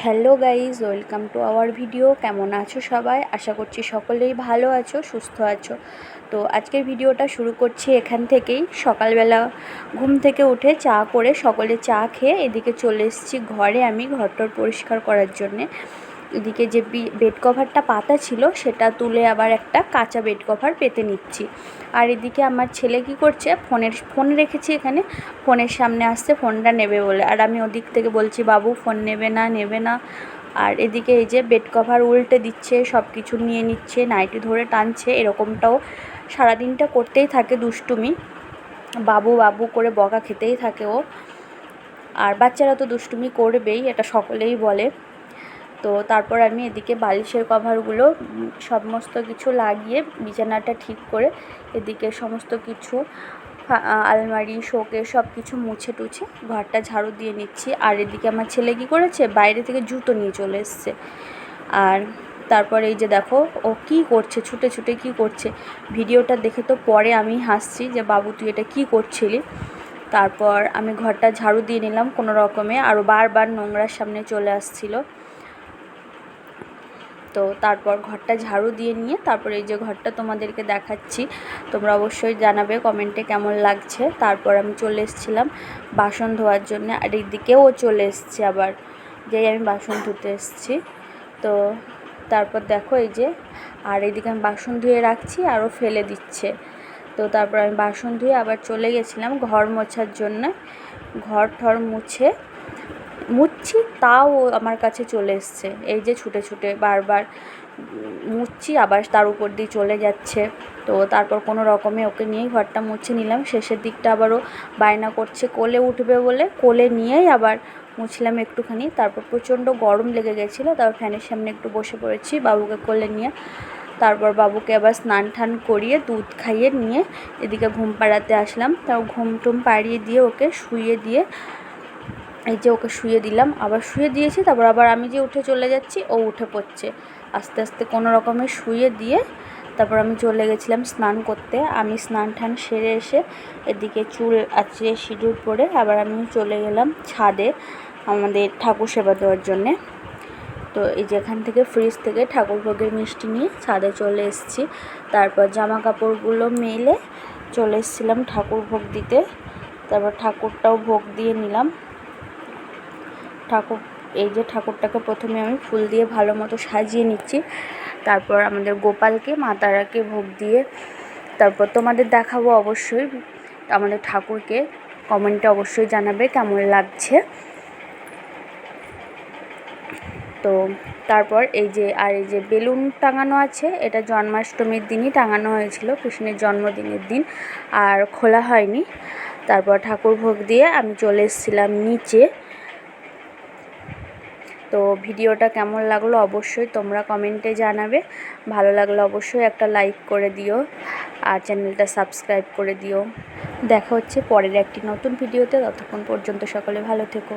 Hello guys, welcome to our video. কেমন আছো সবাই? আশা করছি সকলেই ভালো আছো, সুস্থ আছো। তো আজকের ভিডিওটা শুরু করছি এখান থেকেই। সকালবেলা ঘুম থেকে উঠে চা করে সকলে চা খেয়ে এদিকে চলে এসেছি ঘরে, আমি ঘরটর পরিষ্কার করার জন্যে। এদিকে যে বেড কভারটা পাতা ছিল সেটা তুলে আবার একটা কাঁচা বেড কভার পেতে নিচ্ছি। আর এদিকে আমার ছেলে কি করছে, ফোন রেখেছি এখানে, ফোনের সামনে আসছে ফোনটা নেবে বলে, আর আমি ওদিক থেকে বলছি বাবু ফোন নেবে না। আর এদিকে এই যে বেড কভার উল্টে দিচ্ছে, সব কিছু নিয়ে নিচ্ছে, নাইটি ধরে টানছে। এরকমটাও সারাদিনটা করতেই থাকে দুষ্টুমি, বাবু বাবু করে বকা খেতেই থাকে ও। আর বাচ্চারা তো দুষ্টুমি করবেই, এটা সকলেই বলে। তো তারপর আমি এদিকে বালিশের কভারগুলো সমস্ত কিছু লাগিয়ে বিছানাটা ঠিক করে এদিকে সমস্ত কিছু আলমারি শোকেস সব কিছু মুছে টুছে ঘরটা ঝাড়ু দিয়ে নিচ্ছি। আর এদিকে আমার ছেলে কী করেছে, বাইরে থেকে জুতো নিয়ে চলে এসছে। আর তারপর এই যে দেখো ও কী করছে, ছুটে ছুটে কী করছে। ভিডিওটা দেখে তো পরে আমি হাসছি যে বাবু তুই এটা কী করছিলি। তারপর আমি ঘরটা ঝাড়ু দিয়ে নিলাম কোনো রকমে, আরও বারবার নোংরার সামনে চলে আসছিলো। তো তারপর ঘরটা ঝাড়ু দিয়ে নিয়ে তারপর এই যে ঘরটা তোমাদেরকে দেখাচ্ছি, তোমরা অবশ্যই জানাবে কমেন্টে কেমন লাগছে। তারপর আমি চলে এসেছিলাম বাসন ধোয়ার জন্য, আর এইদিকেও চলে এসছে আবার, যেই আমি বাসন ধুতে এসেছি। তো তারপর দেখো এই যে, আর এইদিকে আমি বাসন ধুয়ে রাখছি আরও ফেলে দিচ্ছে। তো তারপর আমি বাসন ধুয়ে আবার চলে গেছিলাম ঘর মোছার জন্য। ঘর ঠর মুছছি, তাও আমার কাছে চলে এসছে। এই যে ছুটে ছুটে বারবার মুছছি, আবার তার উপর দিয়ে চলে যাচ্ছে। তো তারপর কোনো রকমে ওকে নিয়েই ঘরটা মুছে নিলাম। শেষের দিকটা আবারও বায়না করছে কোলে উঠবে বলে, কোলে নিয়েই আবার মুছলাম একটুখানি। তারপর প্রচণ্ড গরম লেগে গেছিলো, তারপর ফ্যানের সামনে একটু বসে পড়েছি বাবুকে কোলে নিয়ে। তারপর বাবুকে আবার স্নান টান করিয়ে দুধ খাইয়ে নিয়ে এদিকে ঘুম পাড়াতে আসলাম। তাও ঘুম টুম পাড়িয়ে দিয়ে ওকে শুইয়ে দিয়ে, এই যে ওকে শুয়ে দিলাম, আবার শুয়ে দিয়েছি। তারপর আবার আমি যে উঠে চলে যাচ্ছি ও উঠে পড়ছে। আস্তে আস্তে কোনো রকমে শুয়ে দিয়ে তারপর আমি চলে গেছিলাম স্নান করতে। আমি স্নান টান সেরে এসে এদিকে চুল আঁচড়ে সিঁদুর পরে আবার আমি চলে গেলাম ছাদে আমাদের ঠাকুর সেবা দেওয়ার জন্যে। তো এই যে এখান থেকে ফ্রিজ থেকে ঠাকুর ভোগের মিষ্টি নিয়ে ছাদে চলে এসেছি। তারপর জামা কাপড়গুলো মেলে চলে এসেছিলাম ঠাকুর ভোগ দিতে। তারপর ঠাকুরটাও ভোগ দিয়ে নিলাম। এই যে ঠাকুরটাকে প্রথমে আমি ফুল দিয়ে ভালো মতো সাজিয়ে নিচ্ছি, তারপর আমাদের গোপালকে মা তারাকে ভোগ দিয়ে তারপর তোমাদের দেখাবো অবশ্যই আমাদের ঠাকুরকে। কমেন্টে অবশ্যই জানাবে কেমন লাগছে। তো তারপর এই যে বেলুন টাঙানো আছে, এটা জন্মাষ্টমীর দিনই টাঙানো হয়েছিল, কৃষ্ণের জন্মদিনের দিন, আর খোলা হয়নি। তারপর ঠাকুর ভোগ দিয়ে আমি চলে এসেছিলাম নিচে। তো ভিডিওটা কেমন লাগলো অবশ্যই তোমরা কমেন্টে জানাবে। ভালো লাগলে অবশ্যই একটা লাইক করে দিও আর চ্যানেলটা সাবস্ক্রাইব করে দিও। দেখা হচ্ছে পরের একটি নতুন ভিডিওতে, ততক্ষণ পর্যন্ত সকলে ভালো থেকো।